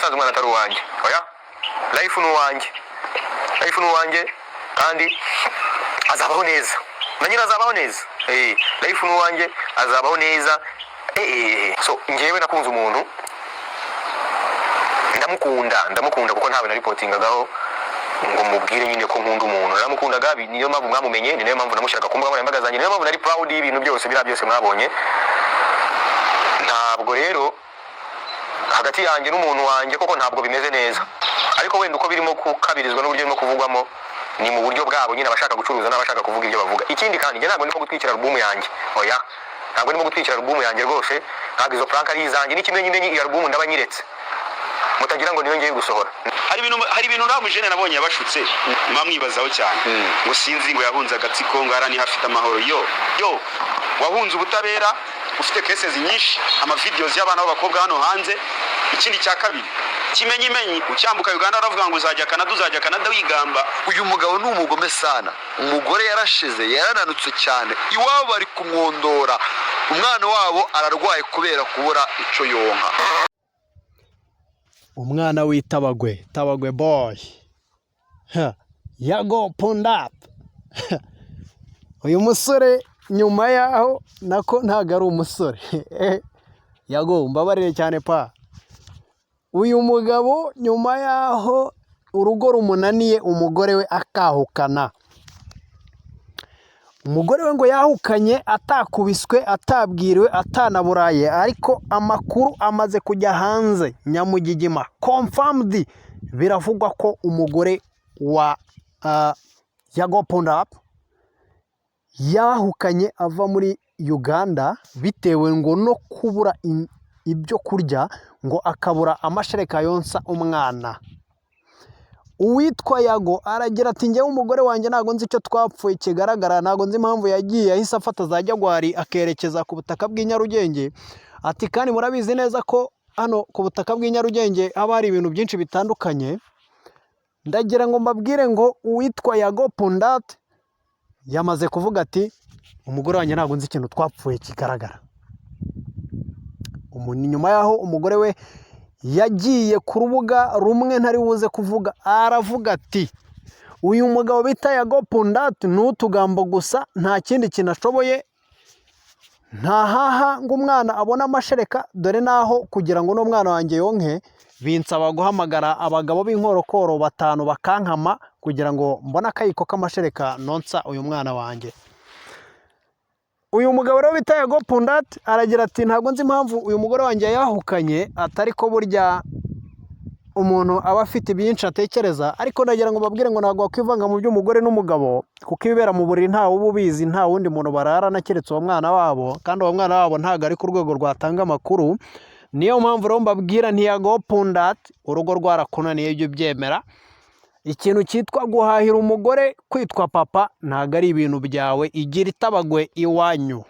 nasanze umwana atari uwanjye oya life ni uwanjye kandi azabaho neza na nyina azabaho neza life ni uwanjye azabaho neza so ngewe nakunze umuntu ndamukunda kuko ntawe na reportingagaho ngo mubwire nyine ko nkunda umuntu naramukundaga niyo mpamvu mwamumenye niyo mpamvu namushyiraga ku mbuga nkoranyambaga zanjye niyo mpamvu nari proud y'ibintu byose biriya byose mwabonye ntabwo rero hagati yanjye n'umuntu wanjye koko ntabwo bimeze neza ariko wenda uko birimo kukabirizwa n'uburyo birimo kuvugwamo ni mu buryo bwabo nyine abashaka gucuruza n'abashaka kuvuga ibyo bavuga ikindi kandi njye ntabwo ndimo gutwikira album yanjye oya ntabwo ndimo gutwikira album yanjye rwose ntabwo izo prank ari izanjye n'ikimenyimenyi iyi album ndabanyiretse mutagira ngo niyo ngiye gusohora hari ibintu ramujene nabonye yabashutse mwamwibazaho cyane ngo sinzi ngo yahunze agatsiko ngo arani hafite amahoro yo wahunze ubutabera ufite cases nyinshi ama videos y'abana b'abakobwa hano hanze ikindi cya kabiri kimenyimenyi ucyambuka Uganda aravuga ngo uzajya Canada wigamba uyu mugabo ni umugome sana umugore yarashize yarananutse cyane iwabo bari kumwondora umwana wabo ararwaye kubera kubura ico yonka umwana w'itabagwe boy Yago Pondap uyu musore nyuma yaho nako ntago ari umusore Yago mbabarire cyane pa uyu mugabo nyuma yaho urugo rumunaniye umugore we akahukana umugore we ngo yahukanye atakubiswe atabwiriwe atanaburaye ariko amakuru amaze kujya hanze nyamugigima confirmed biravugwa ko umugore wa Yago Pondap yahukanye ava muri Uganda bitewe ngo no kubura ibyo kurya ngo akabura amashereka yonsa umwana uwitwa Yago aragira ati njyewe umugore wanjye ntago nzi icyo twapfuye kigaragara ntago nzi impamvu yagiye ahise afata za Jaguari akerekeza ku butaka bw'inyarugenge ati kandi murabizi neza ko hano ku butaka bw'inyarugenge haba hari ibintu byinshi bitandukanye ndagira ngo mbabwire ngo uwitwa Yago Pondap yamaze kuvuga ati umugore wanjye ntago nzi ikintu twapfuye kigaragara nyuma yaho umugore we yagiye ku rubuga rumwe ntari buze kuvuga aravuga ati uyu mugabo bita Yago Pondap n'utugambo gusa nta kindi kintu ashoboye ntahaha ngo umwana abone amashereka dore naho kugira ngo n'umwana wanjye yonke binsaba guhamagara abagabo b'inkorokoro 5 bakankama kugira ngo mbone akayiko k'amashereka nonsa uyu mwana wanjye uyu mugabo rero bita Yago Pondap aragira ati ntabwo nzi impamvu uyu mugore wanjye yahukanye atari ko burya umuntu aba afite byinshi atekereza ariko ndagira ngo babwire ngo ntabwo wakwivanga mu by'umugore n'umugabo kuko ibibera mu buriri ntawe ububizi nta wundi muntu bararana keretse uwo mwana wabo kandi uwo mwana wabo ntabwo ari ku rwego rwatanga amakuru niyo mpamvu rero mbabwira nti Yago Pondap urugo rwarakunaniye ibyo byemera ikintu cyitwa guhahira umugore kwitwa papa ntago ari ibintu byawe igira itabagwe iwanyu